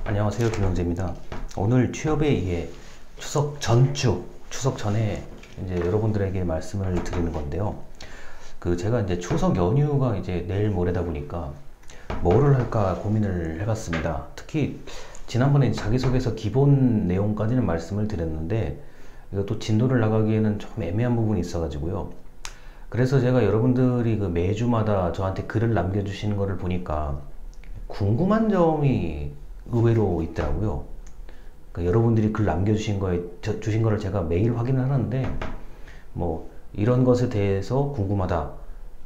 안녕하세요, 김영재입니다. 오늘 취업에 의해 추석 전주, 추석 전에 이제 여러분들에게 말씀을 드리는 건데요. 제가 이제 추석 연휴가 이제 내일 모레다 보니까 뭐를 할까 고민을 해봤습니다. 특히 지난번에 자기소개서 기본 내용까지는 말씀을 드렸는데 이것도 진도를 나가기에는 좀 애매한 부분이 있어가지고요. 그래서 제가 여러분들이 매주마다 저한테 글을 남겨주시는 거를 보니까 궁금한 점이 의외로 있더라고요. 여러분들이 글 남겨주신 주신 거를 제가 매일 확인을 하는데, 뭐, 이런 것에 대해서 궁금하다,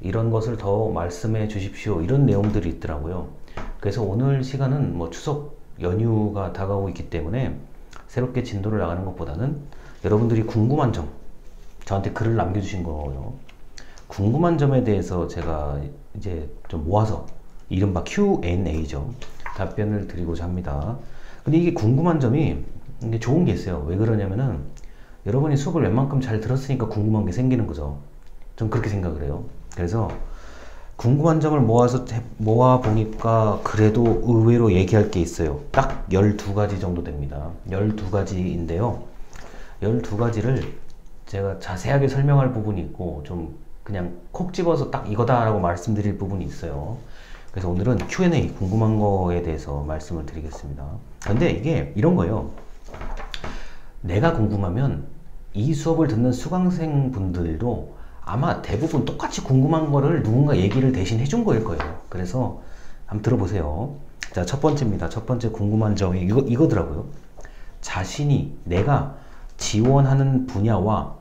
이런 것을 더 말씀해 주십시오, 이런 내용들이 있더라고요. 그래서 오늘 시간은 뭐 추석 연휴가 다가오고 있기 때문에 새롭게 진도를 나가는 것보다는 여러분들이 궁금한 점, 저한테 글을 남겨주신 거요. 궁금한 점에 대해서 제가 이제 좀 모아서 이른바 Q&A죠. 답변을 드리고자 합니다. 근데 이게 궁금한 점이 이게 좋은 게 있어요. 왜 그러냐면은 여러분이 수업을 웬만큼 잘 들었으니까 궁금한 게 생기는 거죠. 좀 그렇게 생각을 해요. 그래서 궁금한 점을 모아 보니까 그래도 의외로 얘기할 게 있어요. 딱 12가지 정도 됩니다. 12가지인데요. 12가지를 제가 자세하게 설명할 부분이 있고 좀 그냥 콕 집어서 딱 이거다라고 말씀드릴 부분이 있어요. 그래서 오늘은 Q&A 궁금한 거에 대해서 말씀을 드리겠습니다. 근데 이게 이런 거예요. 내가 궁금하면 이 수업을 듣는 수강생 분들도 아마 대부분 똑같이 궁금한 거를 누군가 얘기를 대신 해준 거일 거예요. 그래서 한번 들어보세요. 자, 첫 번째입니다. 첫 번째 궁금한 점이 이거더라고요. 내가 지원하는 분야와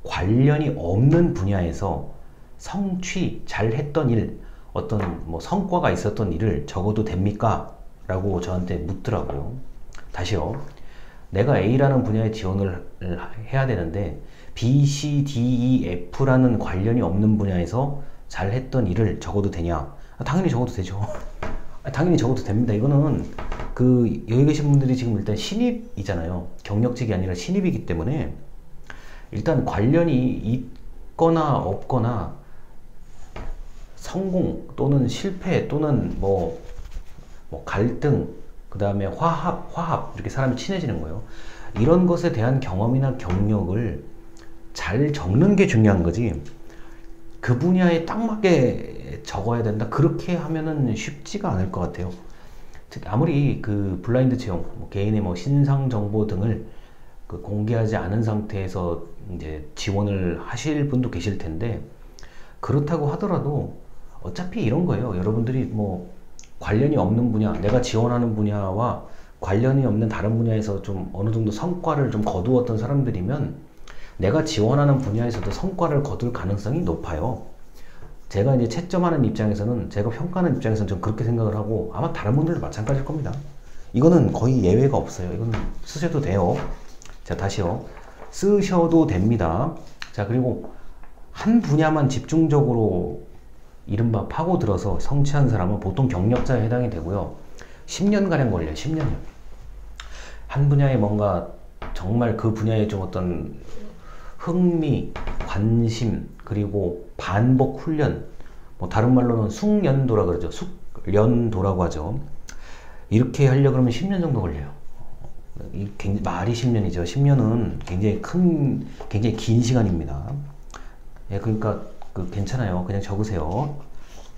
관련이 없는 분야에서 성취 잘 했던 일, 어떤 뭐 성과가 있었던 일을 적어도 됩니까? 라고 저한테 묻더라고요. 다시요. 내가 A라는 분야에 지원을 해야 되는데 B, C, D, E, F라는 관련이 없는 분야에서 잘했던 일을 적어도 되냐? 당연히 적어도 되죠. 당연히 적어도 됩니다. 이거는 여기 계신 분들이 지금 일단 신입이잖아요. 경력직이 아니라 신입이기 때문에 일단 관련이 있거나 없거나 성공 또는 실패 또는 뭐 갈등, 그 다음에 화합 이렇게 사람이 친해지는 거예요. 이런 것에 대한 경험이나 경력을 잘 적는 게 중요한 거지, 그 분야에 딱 맞게 적어야 된다, 그렇게 하면은 쉽지가 않을 것 같아요. 아무리 블라인드 채용, 개인의 신상 정보 등을 공개하지 않은 상태에서 이제 지원을 하실 분도 계실 텐데, 그렇다고 하더라도 어차피 이런 거예요. 여러분들이 관련이 없는 분야, 내가 지원하는 분야와 관련이 없는 다른 분야에서 좀 어느 정도 성과를 좀 거두었던 사람들이면 내가 지원하는 분야에서도 성과를 거둘 가능성이 높아요. 제가 이제 채점하는 입장에서는, 제가 평가하는 입장에서는 좀 그렇게 생각을 하고, 아마 다른 분들도 마찬가지일 겁니다. 이거는 거의 예외가 없어요. 이거는 쓰셔도 돼요. 자, 다시요. 쓰셔도 됩니다. 자, 그리고 한 분야만 집중적으로 이른바 파고들어서 성취한 사람은 보통 경력자에 해당이 되고요. 10년가량 걸려요. 10년이요. 한 분야에 뭔가 정말 그 분야에 좀 어떤 흥미, 관심, 그리고 반복 훈련, 다른 말로는 숙련도라 그러죠. 숙련도라고 하죠. 이렇게 하려고 그러면 10년 정도 걸려요. 말이 10년이죠. 10년은 굉장히 긴 시간입니다. 예, 그러니까 괜찮아요. 그냥 적으세요.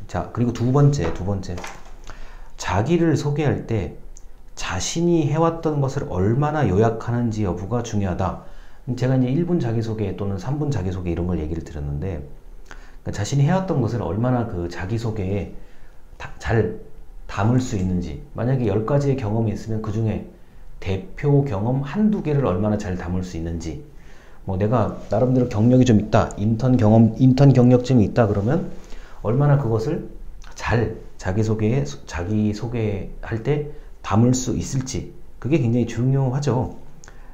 자, 그리고 두 번째. 자기를 소개할 때 자신이 해왔던 것을 얼마나 요약하는지 여부가 중요하다. 제가 이제 1분 자기소개 또는 3분 자기소개 이런 걸 얘기를 드렸는데, 자신이 해왔던 것을 얼마나 자기소개에 잘 담을 수 있는지, 만약에 10가지의 경험이 있으면 그 중에 대표 경험 한두 개를 얼마나 잘 담을 수 있는지, 내가 나름대로 경력이 좀 있다, 인턴 경력증이 있다 그러면 얼마나 그것을 잘 자기소개할 때 담을 수 있을지, 그게 굉장히 중요하죠.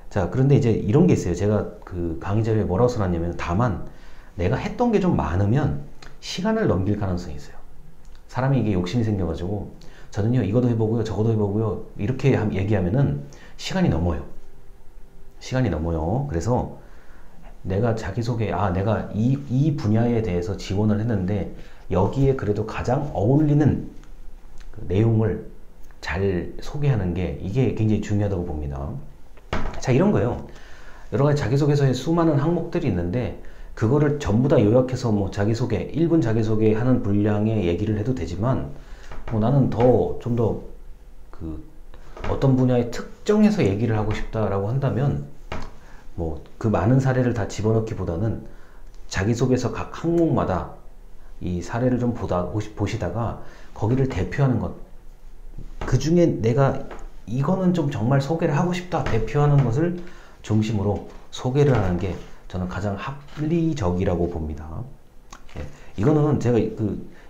자, 그런데 이제 이런 게 있어요. 제가 강의 자료에 뭐라고 써놨냐면, 다만 내가 했던 게 좀 많으면 시간을 넘길 가능성이 있어요. 사람이 이게 욕심이 생겨가지고, 저는요 이것도 해보고요 저것도 해보고요 이렇게 얘기하면은 시간이 넘어요. 그래서 내가 자기소개, 내가 이 분야에 대해서 지원을 했는데 여기에 그래도 가장 어울리는 내용을 잘 소개하는 게 이게 굉장히 중요하다고 봅니다. 자, 이런 거예요. 여러 가지 자기소개서에 수많은 항목들이 있는데 그거를 전부 다 요약해서 뭐 자기소개, 1분 자기소개 하는 분량의 얘기를 해도 되지만 뭐 나는 좀 더 그 어떤 분야에 특정해서 얘기를 하고 싶다라고 한다면 뭐 그 많은 사례를 다 집어넣기보다는 자기소개서 각 항목마다 이 사례를 좀 보시다가 거기를 대표하는 것, 그 중에 내가 이거는 좀 정말 소개를 하고 싶다 대표하는 것을 중심으로 소개를 하는 게 저는 가장 합리적이라고 봅니다. 예, 이거는 제가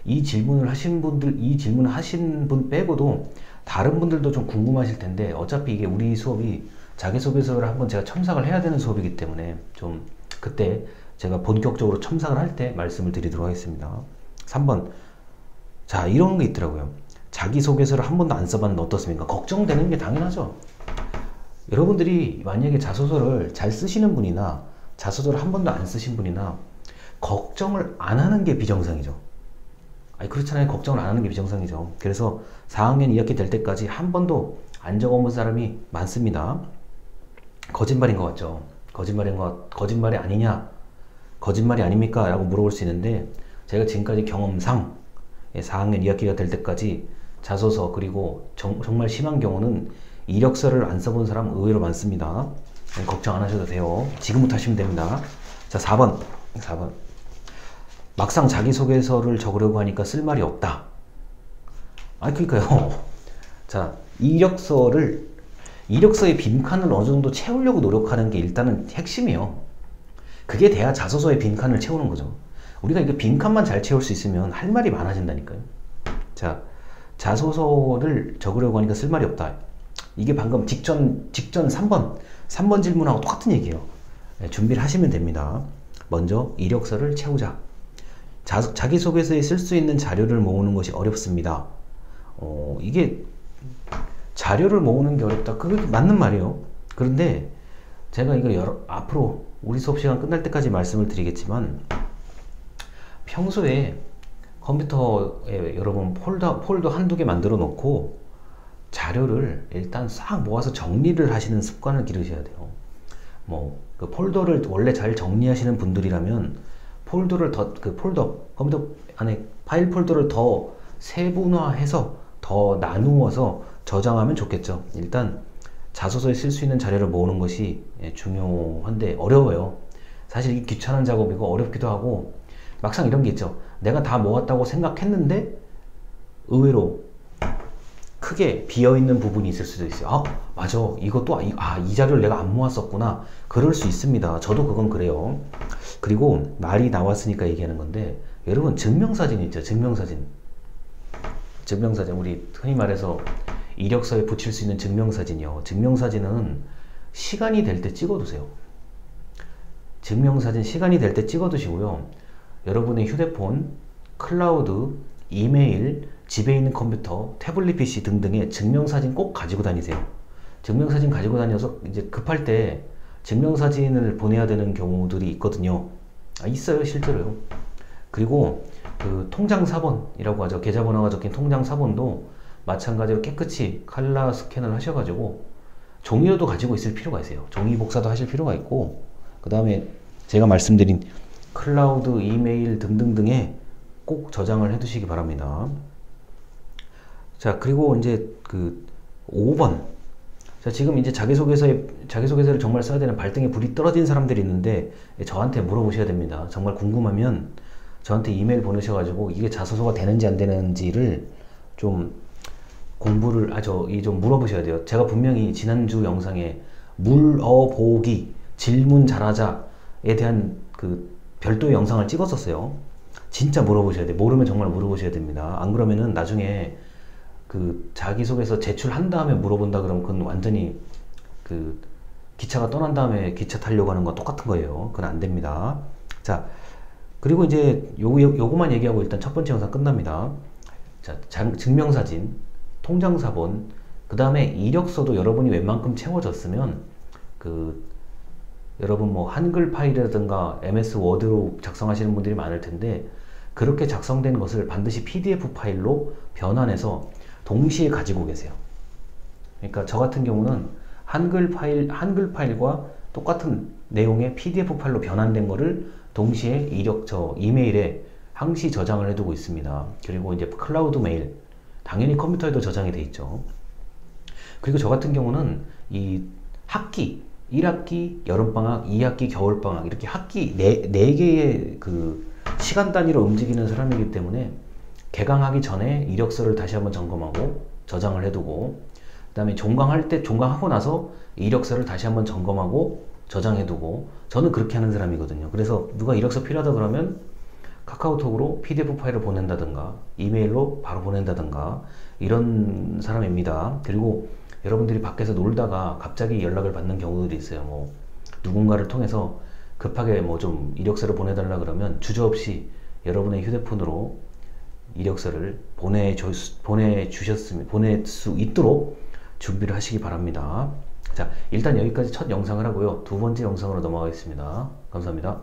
이 질문을 하신 분 빼고도 다른 분들도 좀 궁금하실 텐데 어차피 이게 우리 수업이 자기소개서를 한번 제가 첨삭을 해야 되는 수업이기 때문에 좀 그때 제가 본격적으로 첨삭을 할 때 말씀을 드리도록 하겠습니다. 3번. 자, 이런 게 있더라고요. 자기소개서를 한 번도 안 써봤는데 어떻습니까? 걱정되는 게 당연하죠. 여러분들이 만약에 자소서를 잘 쓰시는 분이나 자소서를 한 번도 안 쓰신 분이나 걱정을 안 하는 게 비정상이죠. 아니, 그렇잖아요. 걱정을 안 하는 게 비정상이죠. 그래서 4학년 2학기 될 때까지 한 번도 안 적어본 사람이 많습니다. 거짓말인 것 같죠. 거짓말이 아니냐? 거짓말이 아닙니까? 라고 물어볼 수 있는데 제가 지금까지 경험상 4학년 2학기가 될 때까지 자소서 그리고 정말 심한 경우는 이력서를 안 써본 사람 의외로 많습니다. 걱정 안 하셔도 돼요. 지금부터 하시면 됩니다. 자, 4번. 막상 자기소개서를 적으려고 하니까 쓸 말이 없다. 그러니까요. 자, 이력서의 빈칸을 어느 정도 채우려고 노력하는 게 일단은 핵심이에요. 그게 돼야 자소서의 빈칸을 채우는 거죠. 우리가 이거 빈칸만 잘 채울 수 있으면 할 말이 많아진다니까요. 자, 자소서를 적으려고 하니까 쓸 말이 없다. 이게 방금 직전 3번 질문하고 똑같은 얘기예요. 네, 준비를 하시면 됩니다. 먼저 이력서를 채우자. 자기소개서에 쓸 수 있는 자료를 모으는 것이 어렵습니다. 이게 자료를 모으는 게 어렵다. 그게 맞는 말이에요. 그런데 제가 이거 앞으로 우리 수업 시간 끝날 때까지 말씀을 드리겠지만 평소에 컴퓨터에 여러분 폴더 한두 개 만들어 놓고 자료를 일단 싹 모아서 정리를 하시는 습관을 기르셔야 돼요. 그 폴더를 원래 잘 정리하시는 분들이라면 컴퓨터 안에 파일 폴더를 더 세분화해서 더 나누어서 저장하면 좋겠죠. 일단 자소서에 쓸 수 있는 자료를 모으는 것이 중요한데 어려워요. 사실 이게 귀찮은 작업이고 어렵기도 하고 막상 이런 게 있죠. 내가 다 모았다고 생각했는데 의외로 크게 비어있는 부분이 있을 수도 있어요. 맞아. 이것도 이 자료를 내가 안 모았었구나. 그럴 수 있습니다. 저도 그건 그래요. 그리고 말이 나왔으니까 얘기하는 건데 여러분 증명사진 있죠. 증명사진 우리 흔히 말해서 이력서에 붙일 수 있는 증명사진이요. 증명사진은 시간이 될 때 찍어두세요. 증명사진 시간이 될 때 찍어두시고요. 여러분의 휴대폰, 클라우드, 이메일, 집에 있는 컴퓨터, 태블릿 PC 등등의 증명사진 꼭 가지고 다니세요. 증명사진 가지고 다녀서 이제 급할 때 증명사진을 보내야 되는 경우들이 있거든요. 있어요, 실제로요. 그리고 그 통장 사본이라고 하죠. 계좌번호가 적힌 통장 사본도 마찬가지로 깨끗이 칼라 스캔을 하셔가지고 종이로도 가지고 있을 필요가 있어요. 종이 복사도 하실 필요가 있고, 그 다음에 제가 말씀드린 클라우드, 이메일 등등등에 꼭 저장을 해 두시기 바랍니다. 자, 그리고 이제 그 5번. 자, 지금 이제 자기소개서를 정말 써야 되는 발등에 불이 떨어진 사람들이 있는데 저한테 물어보셔야 됩니다. 정말 궁금하면 저한테 이메일 보내셔가지고 이게 자소서가 되는지 안 되는지를 좀 좀 물어보셔야 돼요. 제가 분명히 지난주 영상에 물어보기, 질문 잘하자에 대한 그 별도의 영상을 찍었었어요. 진짜 물어보셔야 돼요. 모르면 정말 물어보셔야 됩니다. 안 그러면은 나중에 그 자기소개서 제출한 다음에 물어본다 그러면 그건 완전히 그 기차가 떠난 다음에 기차 타려고 하는 건 똑같은 거예요. 그건 안 됩니다. 자, 그리고 이제 요거만 얘기하고 일단 첫 번째 영상 끝납니다. 자, 증명사진, 통장사본, 그 다음에 이력서도 여러분이 웬만큼 채워졌으면 여러분 뭐 한글 파일이라든가 MS 워드로 작성하시는 분들이 많을 텐데 그렇게 작성된 것을 반드시 PDF 파일로 변환해서 동시에 가지고 계세요. 그러니까 저 같은 경우는 한글 파일과 똑같은 내용의 PDF 파일로 변환된 거를 동시에 저 이메일에 항시 저장을 해두고 있습니다. 그리고 이제 클라우드 메일, 당연히 컴퓨터에도 저장이 돼 있죠. 그리고 저 같은 경우는 이 학기, 1학기 여름방학, 2학기 겨울방학, 이렇게 학기 네 개의 그 시간 단위로 움직이는 사람이기 때문에 개강하기 전에 이력서를 다시 한번 점검하고 저장을 해두고, 그 다음에 종강하고 나서 이력서를 다시 한번 점검하고 저장해두고, 저는 그렇게 하는 사람이거든요. 그래서 누가 이력서 필요하다 그러면 카카오톡으로 PDF 파일을 보낸다든가 이메일로 바로 보낸다든가 이런 사람입니다. 그리고 여러분들이 밖에서 놀다가 갑자기 연락을 받는 경우들이 있어요. 뭐 누군가를 통해서 급하게 뭐 좀 이력서를 보내달라 그러면 주저없이 여러분의 휴대폰으로 이력서를 보낼 수 있도록 준비를 하시기 바랍니다. 자, 일단 여기까지 첫 영상을 하고요. 두 번째 영상으로 넘어가겠습니다. 감사합니다.